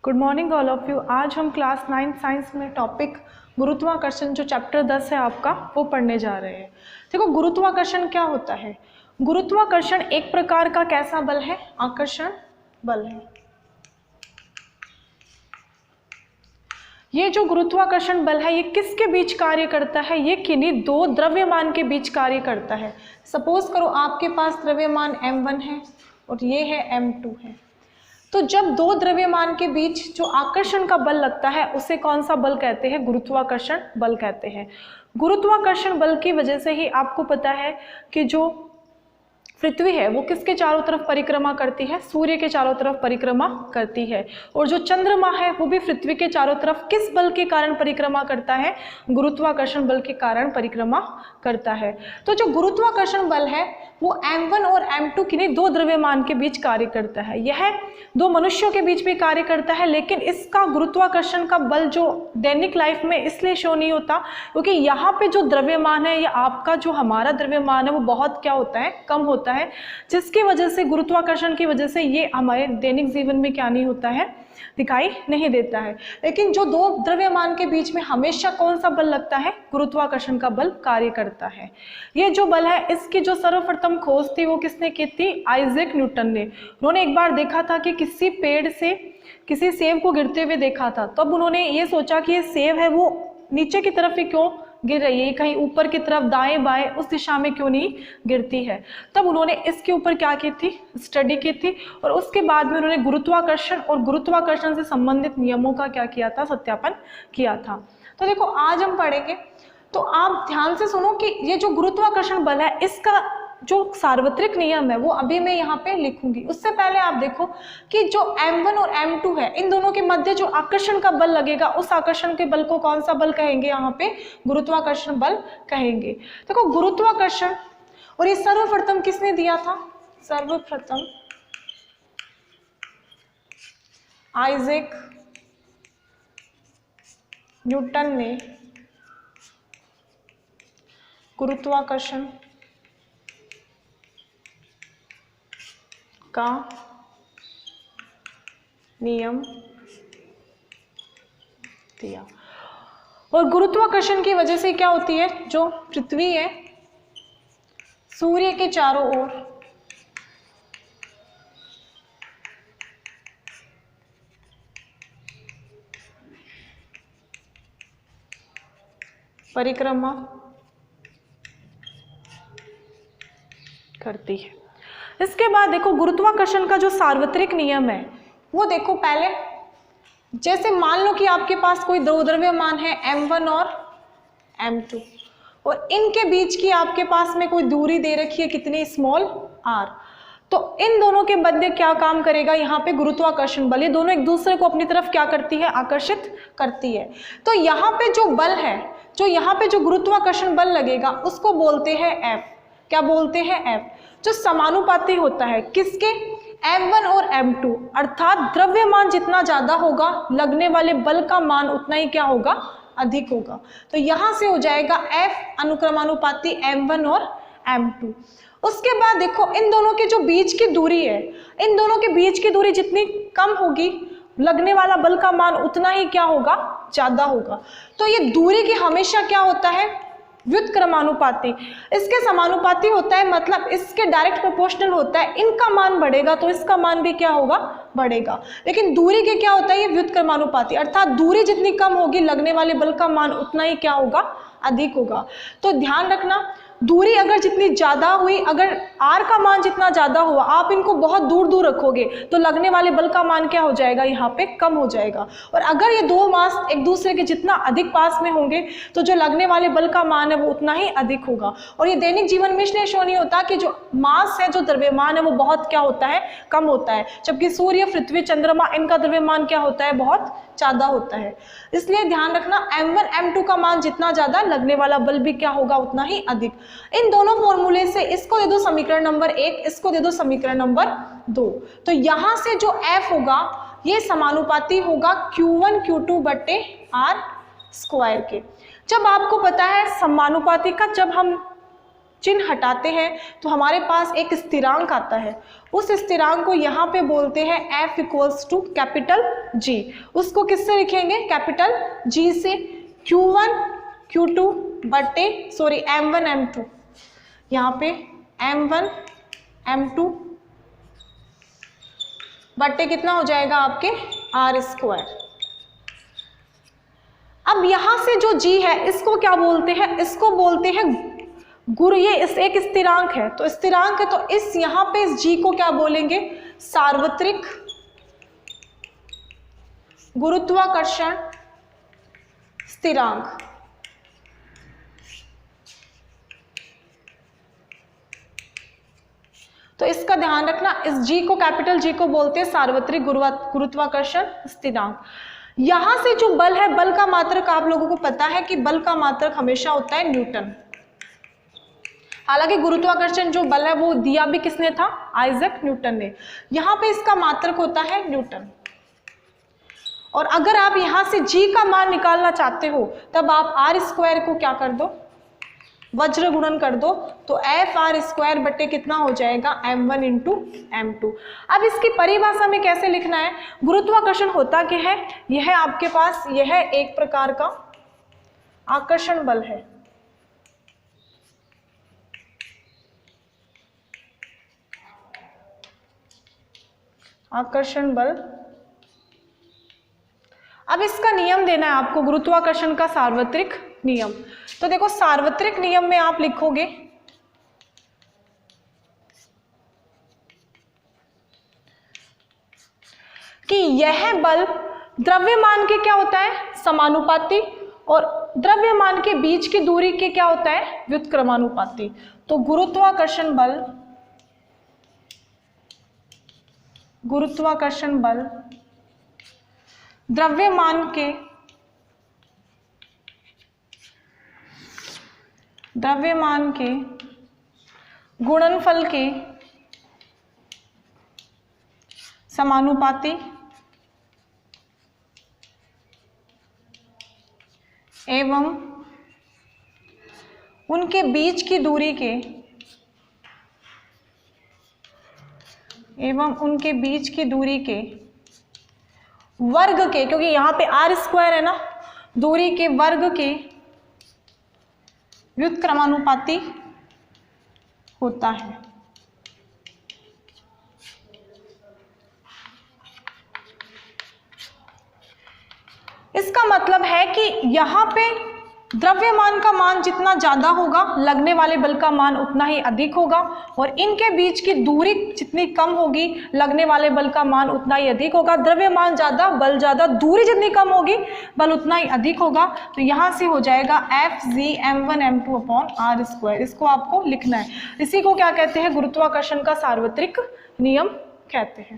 Good morning all of you. आज हम class 9 science में टॉपिक गुरुत्वाकर्षण जो चैप्टर 10 है आपका वो पढ़ने जा रहे हैं। देखो गुरुत्वाकर्षण क्या होता है। गुरुत्वाकर्षण एक प्रकार का कैसा बल है? आकर्षण बल है। ये जो गुरुत्वाकर्षण बल है ये किसके बीच कार्य करता है? ये किन्हीं दो द्रव्यमान के बीच कार्य करता है। सपोज करो आपके पास द्रव्यमान m1 है और ये है m2 है। तो जब दो द्रव्यमान के बीच जो आकर्षण का बल लगता है उसे कौन सा बल कहते हैं? गुरुत्वाकर्षण बल कहते हैं। गुरुत्वाकर्षण बल की वजह से ही आपको पता है कि जो पृथ्वी है वो किसके चारों तरफ परिक्रमा करती है? सूर्य के चारों तरफ परिक्रमा करती है। और जो चंद्रमा है वो भी पृथ्वी के चारों तरफ किस बल के कारण परिक्रमा करता है? गुरुत्वाकर्षण बल के कारण परिक्रमा करता है। तो जो गुरुत्वाकर्षण बल है वो m1 और m2 किन्हीं दो द्रव्यमान के बीच कार्य करता है। यह दो मनुष्यों के बीच भी कार्य करता है, लेकिन इसका गुरुत्वाकर्षण का बल जो दैनिक लाइफ में इसलिए शो नहीं होता क्योंकि यहाँ पे जो द्रव्यमान है या आपका जो हमारा द्रव्यमान है वो बहुत क्या होता है? कम होता है, जिसकी वजह से गुरुत्वाकर्षण की वजह से ये हमारे दैनिक जीवन में क्या नहीं होता है? दिखाई नहीं देता है। लेकिन जो दो द्रव्यमान के बीच में हमेशा कौन सा बल लगता है? गुरुत्वाकर्षण का बल कार्य करता है। ये जो बल है इसकी जो सर्वप्रथम खोज थी वो किसने की थी? आइजैक न्यूटन ने। उन्होंने एक बार देखा था कि किसी पेड़ से किसी सेब को गिरते हुए देखा था, तब उन्होंने ये सोचा कि ये सेब है वो नीचे की तरफ ही क्यों गिर रही है, कहीं ऊपर की तरफ दाएं बाएं उस दिशा में क्यों नहीं गिरती है। तब उन्होंने इसके ऊपर क्या की थी? स्टडी की थी। और उसके बाद में उन्होंने गुरुत्वाकर्षण और गुरुत्वाकर्षण से संबंधित नियमों का क्या किया था? सत्यापन किया था। तो देखो आज हम पढ़ेंगे, तो आप ध्यान से सुनो कि ये जो गुरुत्वाकर्षण बल है इसका जो सार्वत्रिक नियम है वो अभी मैं यहाँ पे लिखूंगी। उससे पहले आप देखो कि जो m1 और m2 है इन दोनों के मध्य जो आकर्षण का बल लगेगा उस आकर्षण के बल को कौन सा बल कहेंगे? यहाँ पे गुरुत्वाकर्षण बल कहेंगे। देखो गुरुत्वाकर्षण, और ये सर्वप्रथम किसने दिया था? सर्वप्रथम आइजैक न्यूटन ने गुरुत्वाकर्षण का नियम दिया। और गुरुत्वाकर्षण की वजह से क्या होती है? जो पृथ्वी है सूर्य के चारों ओर परिक्रमा करती है। इसके बाद देखो गुरुत्वाकर्षण का जो सार्वत्रिक नियम है वो देखो पहले, जैसे मान लो कि आपके पास कोई दो द्रव्यमान है m1 और m2 और इनके बीच की आपके पास में कोई दूरी दे रखी है कितनी? Small r। तो इन दोनों के मध्य क्या काम करेगा? यहाँ पे गुरुत्वाकर्षण बल। ये दोनों एक दूसरे को अपनी तरफ क्या करती है? आकर्षित करती है। तो यहाँ पे जो बल है, जो यहाँ पे जो गुरुत्वाकर्षण बल लगेगा उसको बोलते हैं F। क्या बोलते हैं? F, जो समानुपाती होता है किसके? m1 और m2, अर्थात द्रव्यमान जितना ज्यादा होगा लगने वाले बल का मान उतना ही क्या होगा? अधिक होगा। तो यहां से हो जाएगा F अनुक्रमानुपाती m1 और m2। उसके बाद देखो इन दोनों के जो बीच की दूरी है, इन दोनों के बीच की दूरी जितनी कम होगी लगने वाला बल का मान उतना ही क्या होगा? ज्यादा होगा। तो ये दूरी की हमेशा क्या होता है? व्युत्क्रमानुपाती। इसके समानुपाती होता है, मतलब इसके डायरेक्ट प्रोपोर्शनल होता है। इनका मान बढ़ेगा तो इसका मान भी क्या होगा? बढ़ेगा। लेकिन दूरी के क्या होता है? ये व्युत्क्रमानुपाती, अर्थात दूरी जितनी कम होगी लगने वाले बल का मान उतना ही क्या होगा? अधिक होगा। तो ध्यान रखना, दूरी अगर जितनी ज्यादा हुई, अगर r का मान जितना ज्यादा हुआ, आप इनको बहुत दूर दूर रखोगे तो लगने वाले बल का मान क्या हो जाएगा? यहाँ पे कम हो जाएगा। और अगर ये दो मास एक दूसरे के जितना अधिक पास में होंगे तो जो लगने वाले बल का मान है वो उतना ही अधिक होगा। और ये दैनिक जीवन में इसलिए शो नहीं होता कि जो मास है, जो द्रव्यमान है वो बहुत क्या होता है? कम होता है, जबकि सूर्य, पृथ्वी, चंद्रमा इनका द्रव्यमान क्या होता है? बहुत ज्यादा होता है। इसलिए ध्यान रखना m1 m2 का मान जितना ज्यादा लगने वाला बल भी क्या होगा? उतना ही अधिक। इन दोनों फॉर्मूले से इसको दे दो समीकरण नंबर 1, इसको दे दो समीकरण नंबर 2। तो यहां से जो F होगा ये समानुपाती होगा Q1 Q2 बटे R स्क्वायर के। जब आपको पता है समानुपाती का, जब हम चिन्ह हटाते हैं तो हमारे पास एक स्थिरांक आता है। उस स्थिरांक को यहाँ पे बोलते हैं F equals to capital G। उसको किससे लिखेंगे? कैपिटल G से। Q1 Q2 बटे M1 M2, यहाँ पे M1 M2 बटे कितना हो जाएगा आपके R²। अब यहां से जो G है इसको क्या बोलते हैं? इसको बोलते हैं गुरु। ये इस एक स्थिरांक है, तो स्थिरांक है तो इस यहां पे इस G को क्या बोलेंगे? सार्वत्रिक गुरुत्वाकर्षण स्थिरांक। तो इसका ध्यान रखना, इस G को कैपिटल G को बोलते हैं सार्वत्रिक गुरुत्वाकर्षण स्थिरांक। यहां से जो बल है, बल का मात्रक आप लोगों को पता है कि बल का मात्रक हमेशा होता है न्यूटन। हालांकि गुरुत्वाकर्षण जो बल है वो दिया भी किसने था? आइजैक न्यूटन ने। यहाँ पे इसका मात्रक होता है न्यूटन। और अगर आप यहाँ से G का मान निकालना चाहते हो तब आप R² को क्या कर दो? वज्र गुणन कर दो, तो Fr² बटे कितना हो जाएगा? M1 into M2। अब इसकी परिभाषा में कैसे लिखना है? गुरुत्वाकर्षण होता क्या है? यह आपके पास यह एक प्रकार का आकर्षण बल है। आकर्षण बल। अब इसका नियम देना है आपको, गुरुत्वाकर्षण का सार्वत्रिक नियम। तो देखो, सार्वत्रिक नियम में आप लिखोगे कि यह बल द्रव्यमान के क्या होता है? समानुपाती, और द्रव्यमान के बीच की दूरी के क्या होता है? व्युत्क्रमानुपाती। तो गुरुत्वाकर्षण बल द्रव्यमान के गुणनफल के समानुपाती एवं उनके बीच की दूरी के वर्ग के, क्योंकि यहाँ पे R² है ना, दूरी के वर्ग के व्युत्क्रमानुपाती होता है। इसका मतलब है कि यहाँ पे द्रव्यमान का मान जितना ज्यादा होगा, लगने वाले बल का मान उतना ही अधिक होगा, और इनके बीच की दूरी जितनी कम होगी, लगने वाले बल का मान उतना ही अधिक होगा। द्रव्यमान ज्यादा, बल ज्यादा, दूरी जितनी कम होगी, बल उतना ही अधिक होगा। तो यहाँ से हो जाएगा Fg M1 M2 upon R²। इसको आपको लिखना है। इसी को क्या कहते हैं? गुरुत्वाकर्षण का सार्वत्रिक नियम कहते हैं।